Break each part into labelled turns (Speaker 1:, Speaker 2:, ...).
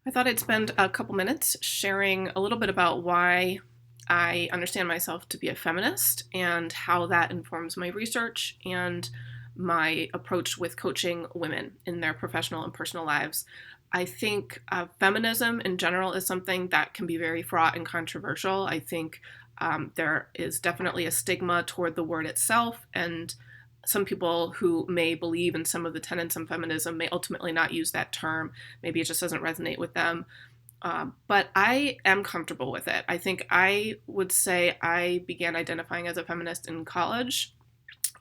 Speaker 1: I thought I'd spend a couple minutes sharing a little bit about why I understand myself to be a feminist and how that informs my research and my approach with coaching women in their professional and personal lives. I think feminism in general is something that can be very fraught and controversial. I think there is definitely a stigma toward the word itself, and some people who may believe in some of the tenets of feminism may ultimately not use that term. Maybe it just doesn't resonate with them. But I am comfortable with it. I think I would say I began identifying as a feminist in college.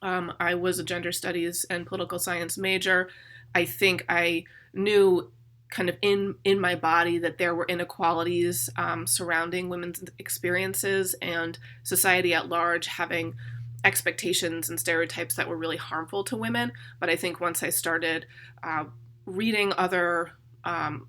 Speaker 1: I was a gender studies and political science major. I think I knew kind of in my body that there were inequalities surrounding women's experiences and society at large having expectations and stereotypes that were really harmful to women. But I think once I started reading other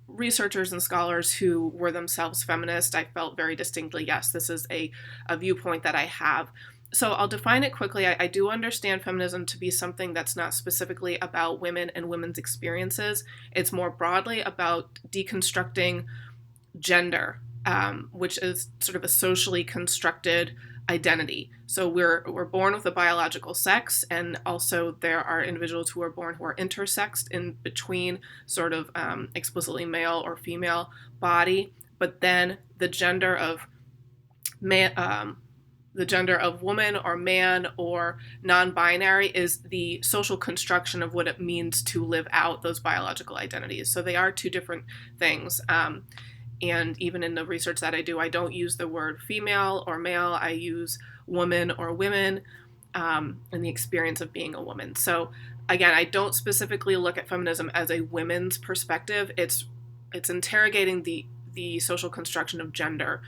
Speaker 1: researchers and scholars who were themselves feminist, I felt very distinctly, yes, this is a viewpoint that I have. So I'll define it quickly. I do understand feminism to be something that's not specifically about women and women's experiences. It's more broadly about deconstructing gender, which is sort of a socially constructed identity. So we're born with a biological sex, and also there are individuals who are born who are intersexed in between sort of explicitly male or female body. But then the gender of woman or man or non-binary is the social construction of what it means to live out those biological identities. So they are two different things. And even in the research that I do, I don't use the word female or male. I use woman or women in the experience of being a woman. So again, I don't specifically look at feminism as a women's perspective. It's interrogating the social construction of gender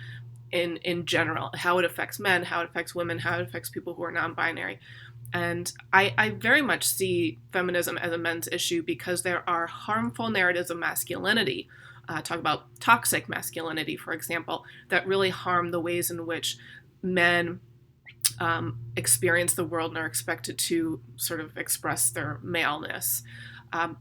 Speaker 1: in general, how it affects men, how it affects women, how it affects people who are non-binary. And I very much see feminism as a men's issue because there are harmful narratives of masculinity. Talk about toxic masculinity, for example, that really harm the ways in which men experience the world and are expected to sort of express their maleness.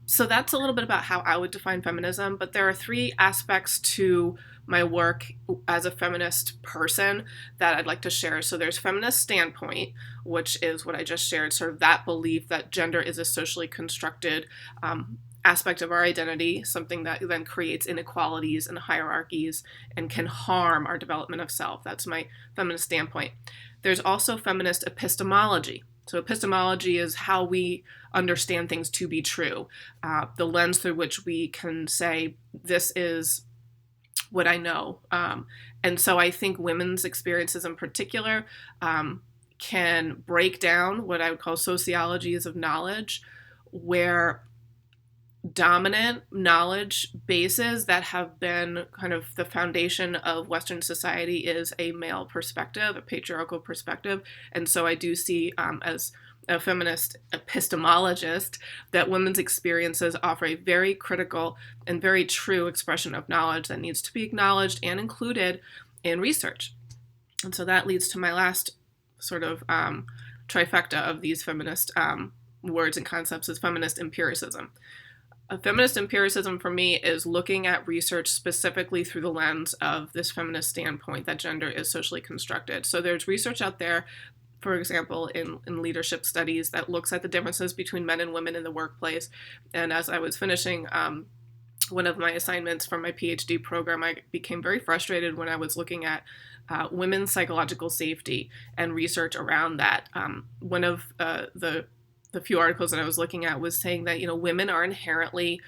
Speaker 1: So that's a little bit about how I would define feminism, but there are three aspects to my work as a feminist person that I'd like to share. So there's feminist standpoint, which is what I just shared, sort of that belief that gender is a socially constructed aspect of our identity, something that then creates inequalities and hierarchies and can harm our development of self. That's my feminist standpoint. There's also feminist epistemology. So epistemology is how we understand things to be true, the lens through which we can say, this is what I know. And so I think women's experiences in particular can break down what I would call sociologies of knowledge, where dominant knowledge bases that have been kind of the foundation of Western society is a male perspective, a patriarchal perspective. And so I do see as a feminist epistemologist that women's experiences offer a very critical and very true expression of knowledge that needs to be acknowledged and included in research. And so that leads to my last sort of trifecta of these feminist words and concepts is feminist empiricism. A feminist empiricism for me is looking at research specifically through the lens of this feminist standpoint that gender is socially constructed. So there's research out there, for example, in leadership studies that looks at the differences between men and women in the workplace. And as I was finishing one of my assignments from my PhD program, I became very frustrated when I was looking at women's psychological safety and research around that. One of the few articles that I was looking at was saying that, women are inherently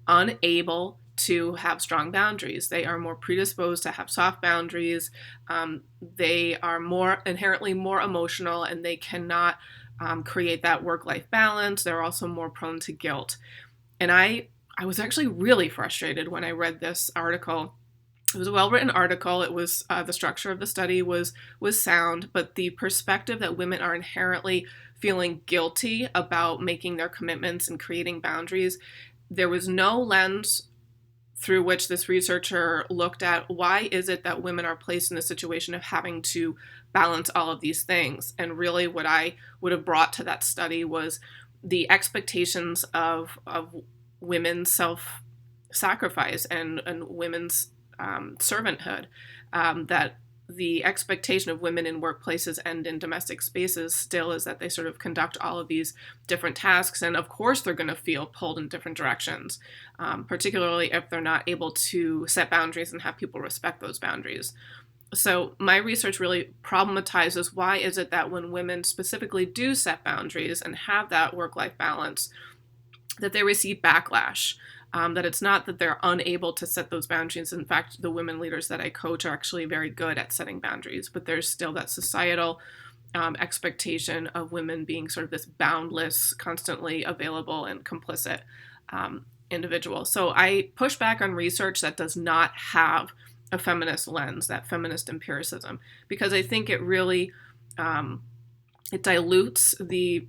Speaker 1: unable to have strong boundaries. They are more predisposed to have soft boundaries. They are inherently more emotional, and they cannot create that work-life balance. They're also more prone to guilt. And I was actually really frustrated when I read this article. It was a well-written article. It was the structure of the study was sound, but the perspective that women are inherently feeling guilty about making their commitments and creating boundaries, there was no lens through which this researcher looked at why is it that women are placed in the situation of having to balance all of these things. And really what I would have brought to that study was the expectations of women's sacrifice and women's servanthood, that the expectation of women in workplaces and in domestic spaces still is that they sort of conduct all of these different tasks. And of course, they're going to feel pulled in different directions, particularly if they're not able to set boundaries and have people respect those boundaries. So my research really problematizes why is it that when women specifically do set boundaries and have that work-life balance, that they receive backlash. That it's not that they're unable to set those boundaries. In fact, the women leaders that I coach are actually very good at setting boundaries, but there's still that societal expectation of women being sort of this boundless, constantly available and complicit individual. So I push back on research that does not have a feminist lens, that feminist empiricism, because I think it really it dilutes the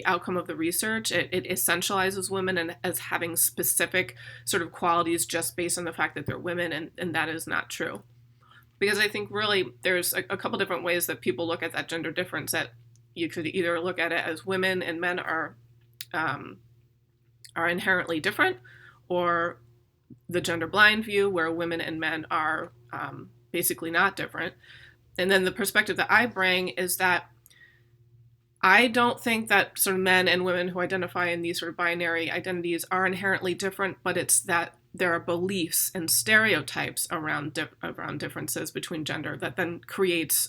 Speaker 1: outcome of the research. It essentializes women and as having specific sort of qualities just based on the fact that they're women, and that is not true. Because I think really there's a couple different ways that people look at that gender difference, that you could either look at it as women and men are inherently different, or the gender blind view where women and men are basically not different. And then the perspective that I bring is that I don't think that sort of men and women who identify in these sort of binary identities are inherently different, but it's that there are beliefs and stereotypes around differences between gender that then creates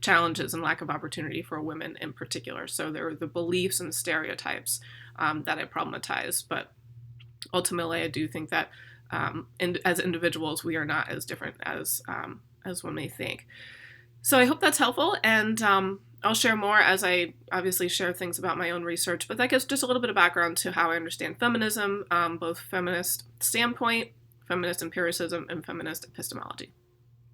Speaker 1: challenges and lack of opportunity for women in particular. So there are the beliefs and stereotypes that I problematize, but ultimately I do think that as individuals we are not as different as one may think. So I hope that's helpful, and I'll share more as I obviously share things about my own research, but that gives just a little bit of background to how I understand feminism, both feminist standpoint, feminist empiricism, and feminist epistemology.